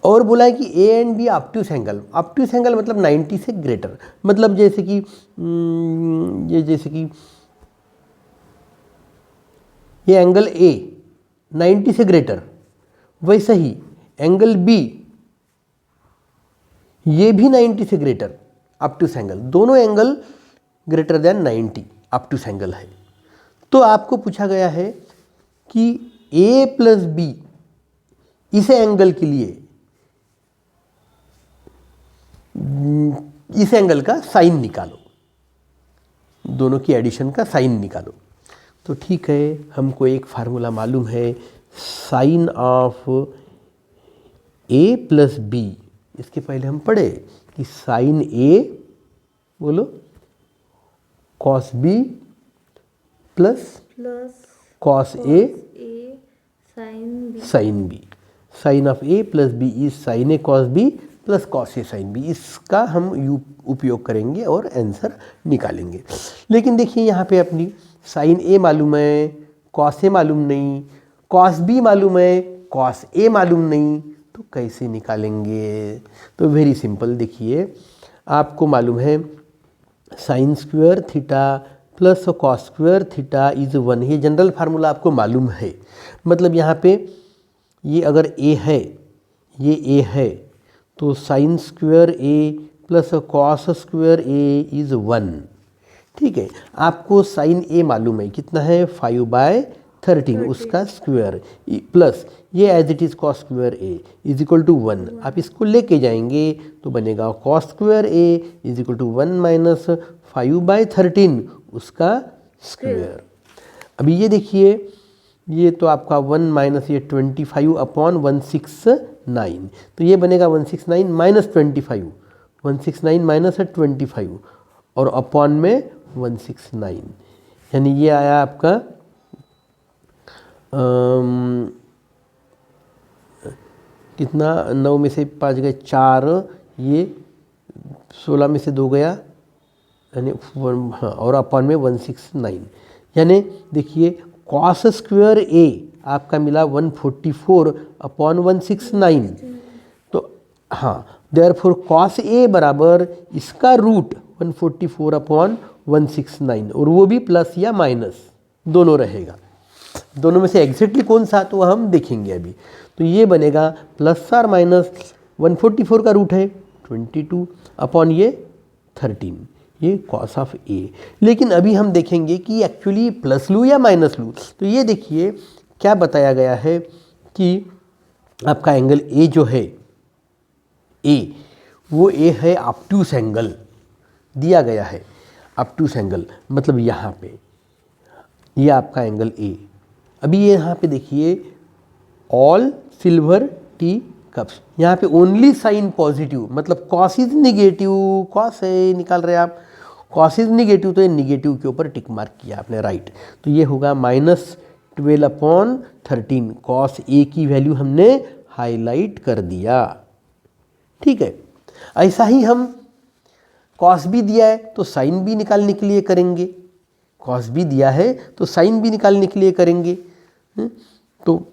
और बोला है कि A and B obtuse angle, obtuse angle मतलब 90 से ग्रेटर, मतलब जैसे कि ये एंगल A 90 से ग्रेटर, वैसे ही एंगल B ये भी 90 से ग्रेटर, ऑब्ट्यूस एंगल, दोनों angle greater than 90 obtuse angle है। तो आपको पूछा गया है कि A + B इस एंगल के लिए, इस एंगल का साइन निकालो, दोनों की एडिशन का साइन निकालो। तो ठीक है, हमको एक फार्मूला मालूम है, साइन ऑफ A + B, इसके पहले हम पढ़े कि साइन A बोलो cos B plus cos A sine B, sine of A + B is sine A cos B plus cos A sin B, इसका हम उपयोग करेंगे और आंसर निकालेंगे। लेकिन देखिए यहाँ पे अपनी साइन A मालूम है, cos A मालूम नहीं, cos B मालूम है, cos A मालूम नहीं, तो कैसे निकालेंगे? तो वेरी सिंपल, देखिए आपको मालूम है sine square theta plus cos square theta is 1, ये जनरल फार्मूला आपको मालूम है। मतलब यहाँ पे ये अगर A है, ये A है, तो sine square A plus cos square A is 1, ठीक है। आपको साइन A मालूम है, कितना है 5/13, उसका स्क्वायर प्लस ये as it is cos square A is equal to 1, आप इसको लेके जाएंगे तो बनेगा cos square A is equal to 1 - 5/13 उसका स्क्वायर। अभी ये देखिए, ये तो आपका 1 माइनस ये 25/169, तो ये बनेगा 169 - 25, 169 - 25 और अपॉन में 169, यानी ये आया आपका कितना, 9 में से 5 गए 4, ये 16 में से 2 गया यानी हाँ, और अपॉन में 169, यानी देखिए कॉस स्क्वायर ए आपका मिला 144 अपॉन 169। तो हाँ, देयरफॉर कॉस ए बराबर इसका रूट 144 अपॉन 169, और वो भी प्लस या माइनस दोनों रहेगा। दोनों में से एग्जैक्टली कौन सा तो हम देखेंगे अभी। तो ये बनेगा प्लस और माइनस 144 का रूट है 22 अपॉन ये 13, ये कॉस ऑफ ए। लेकिन अभी हम देखेंगे कि एक्चुअली प्लस लूँ या माइनस लूँ। तो ये देखिए क्या बताया गया है कि आपका एंगल ए जो है ए, वो ए है ऑब्टूस एंगल दिया गया है। ऑब्टूस एंगल मतलब यहाँ पे ये आपका एंगल ए। अभी ये यहाँ पे देखिए ऑल सिल्वर टी कप्स, यहाँ पे ओनली साइन पॉजिटिव, मतलब कॉस इज निगेटिव, कॉस है निकाल रहे आप, कॉस इज निगेटिव, तो ये निगेटिव के ऊपर टिक मार्क किया आपने, राइट। तो ये होगा -12 अपॉन 13, कॉस ए की वैल्यू हमने हाईलाइट कर दिया, ठीक है। ऐसा ही हम कॉस भी दिया है तो साइन भी निकालने के लिए करेंगे, कॉस भी दिया है तो साइन भी निकालने के लिए करेंगे। तो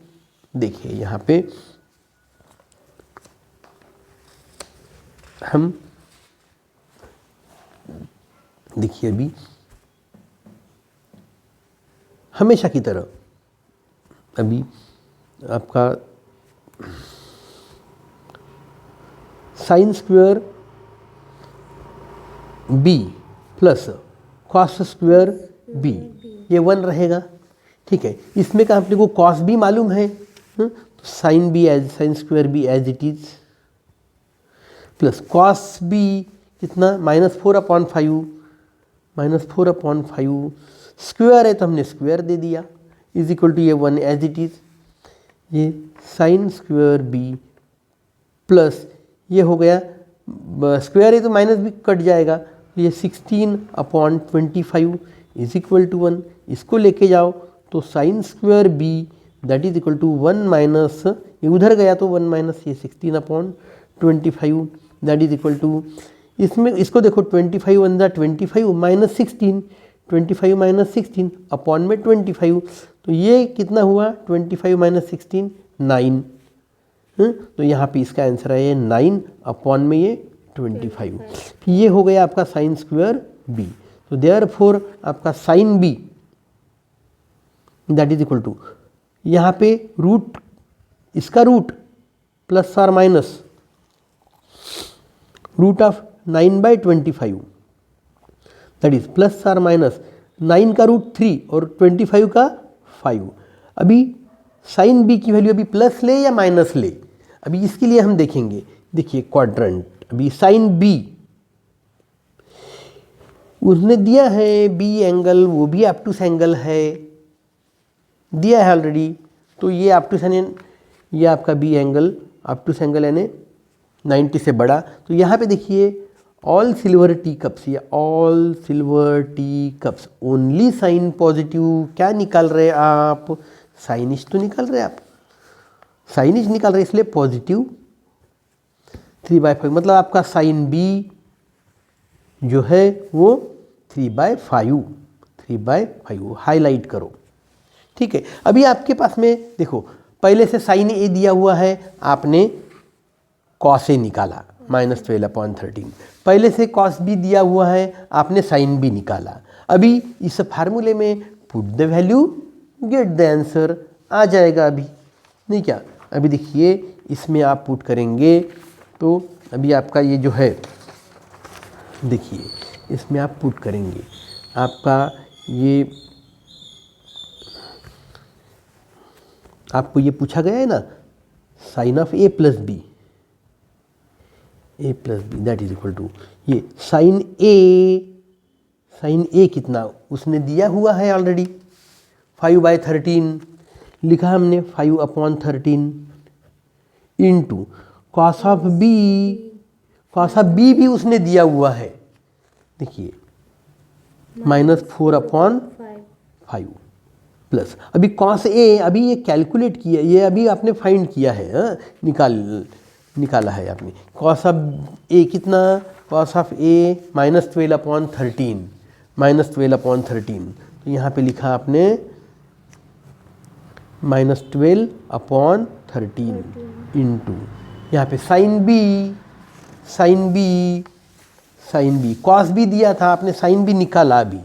देखिए यहाँ पे हम देखिए अभी हमेशा की तरह अभी आपका sine square B plus cos square B, ये 1 रहेगा, ठीक है। इसमें का अपने को कॉस भी मालूम है, तो sine B as sine square B as it is, plus cos B कितना -4 अपॉन 5, -4 अपॉन 5 स्क्वायर है तो हमने स्क्वायर दे दिया, इज इक्वल टू ये 1 एज इट इज, ये साइन स्क्वायर बी प्लस ये हो गया स्क्वायर है तो माइनस भी कट जाएगा, ये 16 अपॉन 25 इज इक्वल टू 1। इसको लेके जाओ तो sine square B that is equal to 1 minus, ये उधर गया तो 1 माइनस ये 16 upon 25 that is equal to, इसमें इसको देखो 25 वन दा 25 माइनस 16, 25 माइनस 16 अपॉन में 25, तो ये कितना हुआ 25 माइनस 16 9, तो यहाँ पे इसका आंसर है ये 9 अपॉन में ये 25। ये हो गया आपका साइन स्क्वायर बी। तो देयरफॉर आपका sine B that is equal to, यहाँ पे रूट, इसका रूट प्लस और minus root of 9/25 that is plus और माइनस 9 का रूट 3 और 25 का 5। अभी साइन बी की वैल्यू अभी प्लस ले या माइनस ले, अभी इसके लिए हम देखेंगे। देखिए क्वाड्रेंट, अभी साइन बी उसने दिया है बी एंगल, वो भी ऑब्टूस एंगल है, दिया है ऑलरेडी, तो ये ऑब्टूस ये आपका बी एंगल ऑब्टूस एंगल यानी 90 से बड़ा। तो यहाँ पे देखिए ऑल सिल्वर टी कप्स, ये all silver tea cups only sine positive, क्या निकाल रहे आप, साइनिश तो निकाल रहे आप, साइनिश निकाल रहे इसलिए पॉजिटिव 3/5, मतलब आपका साइन बी जो है वो 3/5 हाईलाइट करो, ठीक है। अभी आपके पास में देखो पहले से साइन ए दिया हुआ है, आपने कॉस ए निकाला -12 अपॉन 13, पहले से कॉस बी दिया हुआ है, आपने साइन बी निकाला। अभी इस फार्मूले में put the value get the answer आ जाएगा। अभी नहीं क्या, अभी देखिए इसमें आप पुट करेंगे तो अभी आपका ये जो है, देखिए इसमें आप पुट करेंगे आपका ये, आपको ये पूछा गया है ना sine of A plus B, A plus B that is equal to ये साइन ए कितना उसने दिया हुआ है ऑलरेडी 5/13 लिखा हमने 5 upon 13 into cos of B, cos of B भी उसने दिया हुआ है, देखिए -4 अपॉन 5 प्लस अभी कॉस ए, अभी ये कैलकुलेट किया, ये अभी आपने फाइंड किया है, निकाला है आपने। कॉस ऑफ ए कितना cos of A -12 upon 13, -12 upon 13, तो यहाँ पे लिखा आपने -12 अपॉन 13 इंटू यहाँ पे साइन बी कॉस भी दिया था आपने, साइन भी निकाला अभी,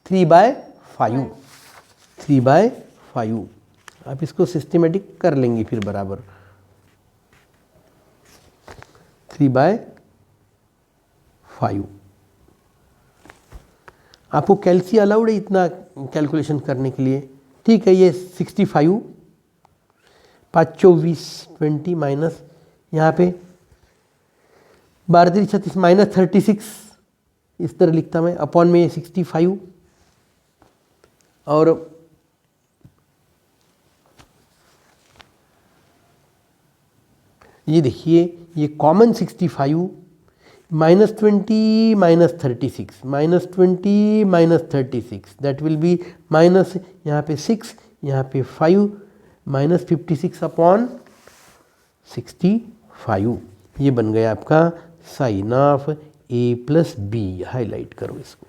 3/5 आप इसको सिस्टमेटिक कर लेंगे फिर बराबर, 3/5। आपको कैलसी अलाउड है इतना कैलकुलेशन करने के लिए, ठीक है। ये 65, 5 24 20 माइनस यहाँ पे 12 3 36 -36, इस तरह लिखता मैं, अपॉन में 65, और ये देखिए ये common 65 -20 -36 -20 -36 that will be minus यहाँ पे 6 यहाँ पे 5 -56 अपॉन 65, ये बन गया आपका sine of a + b। Highlight करो इसको।